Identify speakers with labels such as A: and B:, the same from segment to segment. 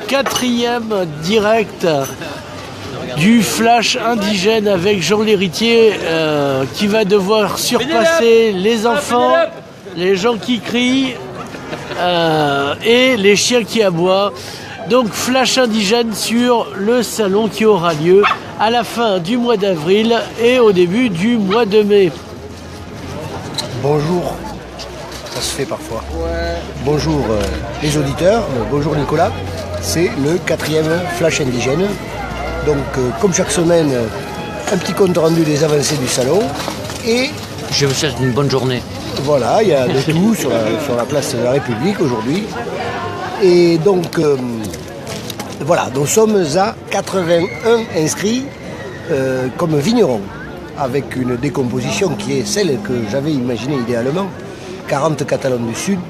A: Quatrième direct du flash indigène avec Jean l'Héritier qui va devoir surpasser les enfants, les gens qui crient et les chiens qui aboient. Donc flash indigène sur le salon qui aura lieu à la fin du mois d'avril et au début du mois de mai.
B: Bonjour, ça se fait parfois. Bonjour les auditeurs, bonjour Nicolas. C'est le 4e flash indigène. Donc comme chaque semaine, un petit compte rendu des avancées du salon. Et
C: je vous souhaite une bonne journée.
B: Voilà, il y a de tout sur la place de la République aujourd'hui. Et donc voilà, nous sommes à 81 inscrits comme vignerons, avec une décomposition qui est celle que j'avais imaginée idéalement. 40 Catalans du Sud,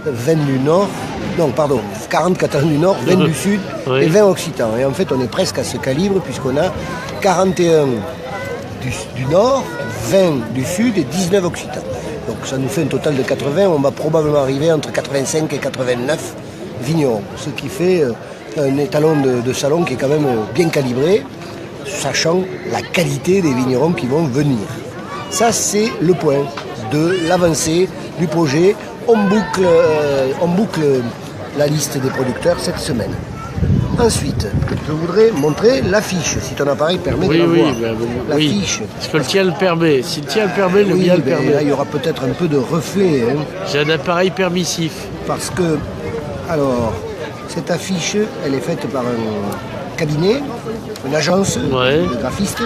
B: 20 du Nord, 40 Catalans du Nord, 20 du Sud et 20 Occitans. Et en fait, on est presque à ce calibre puisqu'on a 41 du Nord, 20 du Sud et 19 Occitans. Donc ça nous fait un total de 80, on va probablement arriver entre 85 et 89 vignerons, ce qui fait un étalon de salon qui est quand même bien calibré, sachant la qualité des vignerons qui vont venir. Ça, c'est le point de l'avancée du projet. On boucle la liste des producteurs cette semaine. Ensuite, je voudrais montrer l'affiche, si ton appareil permet de la voir. L'affiche.
A: Est-ce que le tien le permet? Si le tien le permet, le mien le permet.
B: Là, il y aura peut-être un peu de reflet.
A: J'ai un appareil permissif.
B: Parce que, alors, cette affiche, elle est faite par un cabinet, une agence de graphistes.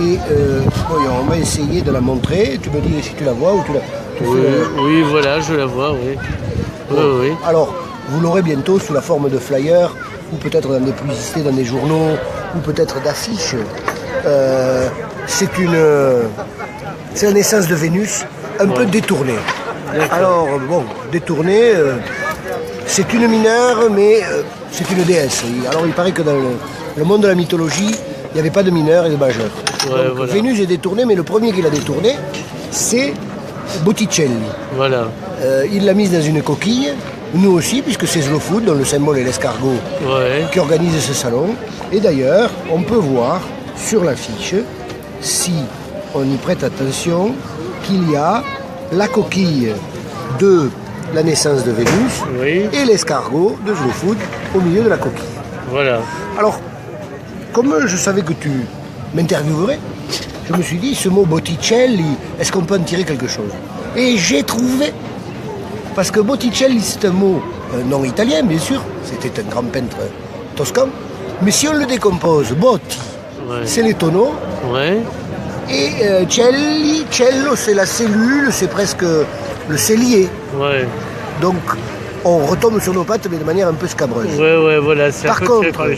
B: Et on va essayer de la montrer. Tu me dis si tu la vois ou tu la...
A: Oui, voilà, je la vois, oui.
B: Bon. Oui. Alors, vous l'aurez bientôt sous la forme de flyers, ou peut-être dans des publicités, dans des journaux, ou peut-être d'affiches. C'est la naissance de Vénus, un peu détournée. Alors, bon, détournée, c'est une mineure, mais c'est une déesse. Alors, il paraît que dans le monde de la mythologie, il n'y avait pas de mineur et de majeur. Donc, Vénus est détournée, mais le premier qui l'a détournée, c'est Botticelli.
A: Voilà.
B: Il l'a mise dans une coquille, nous aussi, puisque c'est Slow Food, dont le symbole est l'escargot, qui organise ce salon. Et d'ailleurs, on peut voir sur l'affiche, si on y prête attention, qu'il y a la coquille de la naissance de Vénus et l'escargot de Slow Food au milieu de la coquille.
A: Voilà.
B: Alors, comme je savais que tu m'interviewerais, je me suis dit, ce mot Botticelli, est-ce qu'on peut en tirer quelque chose? Et j'ai trouvé, parce que Botticelli, c'est un mot non italien, bien sûr, c'était un grand peintre toscan, mais si on le décompose, Botti, c'est les tonneaux, et cello, c'est la cellule, c'est presque le cellier. Donc, on retombe sur nos pattes, mais de manière un peu scabreuse.
A: Voilà, c'est
B: Par contre,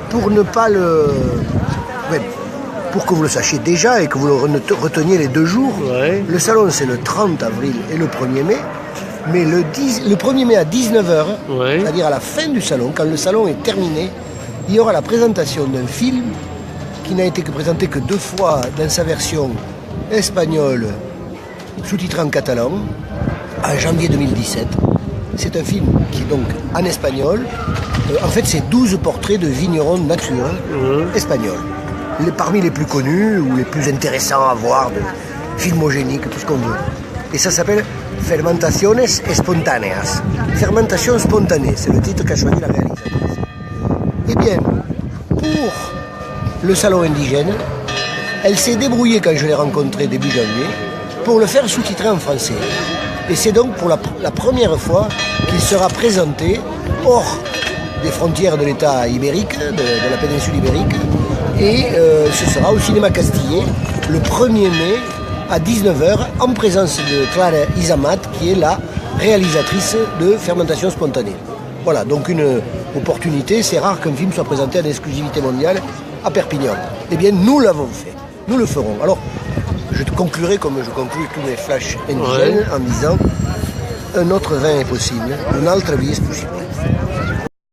B: pour ne pas le... pour que vous le sachiez déjà et que vous le reteniez les 2 jours, le salon c'est le 30 avril et le 1er mai, mais le 1er mai à 19h, c'est-à-dire à la fin du salon, quand le salon est terminé, il y aura la présentation d'un film qui n'a été présenté que 2 fois dans sa version espagnole, sous-titré en catalan, en janvier 2017. C'est un film qui est donc en espagnol. En fait, c'est 12 portraits de vignerons de nature espagnols. Parmi les plus connus ou les plus intéressants à voir, filmogéniques, tout ce qu'on veut. Et ça s'appelle Fermentaciones Espontaneas. Fermentation spontanée, c'est le titre qu'a choisi la réalisatrice. Eh bien, pour le salon indigène, elle s'est débrouillée quand je l'ai rencontrée début janvier pour le faire sous-titrer en français. Et c'est donc pour la première fois qu'il sera présenté hors des frontières de l'État ibérique, de la péninsule ibérique. Et ce sera au cinéma Castillé le 1er mai à 19h en présence de Clara Izamat qui est la réalisatrice de Fermentation spontanée. Voilà, donc une opportunité, c'est rare qu'un film soit présenté en exclusivité mondiale à Perpignan. Eh bien, nous l'avons fait, nous le ferons. Alors, je te conclurai comme je conclue tous mes flashs indigènes en disant un autre vin est possible, un autre vie est possible.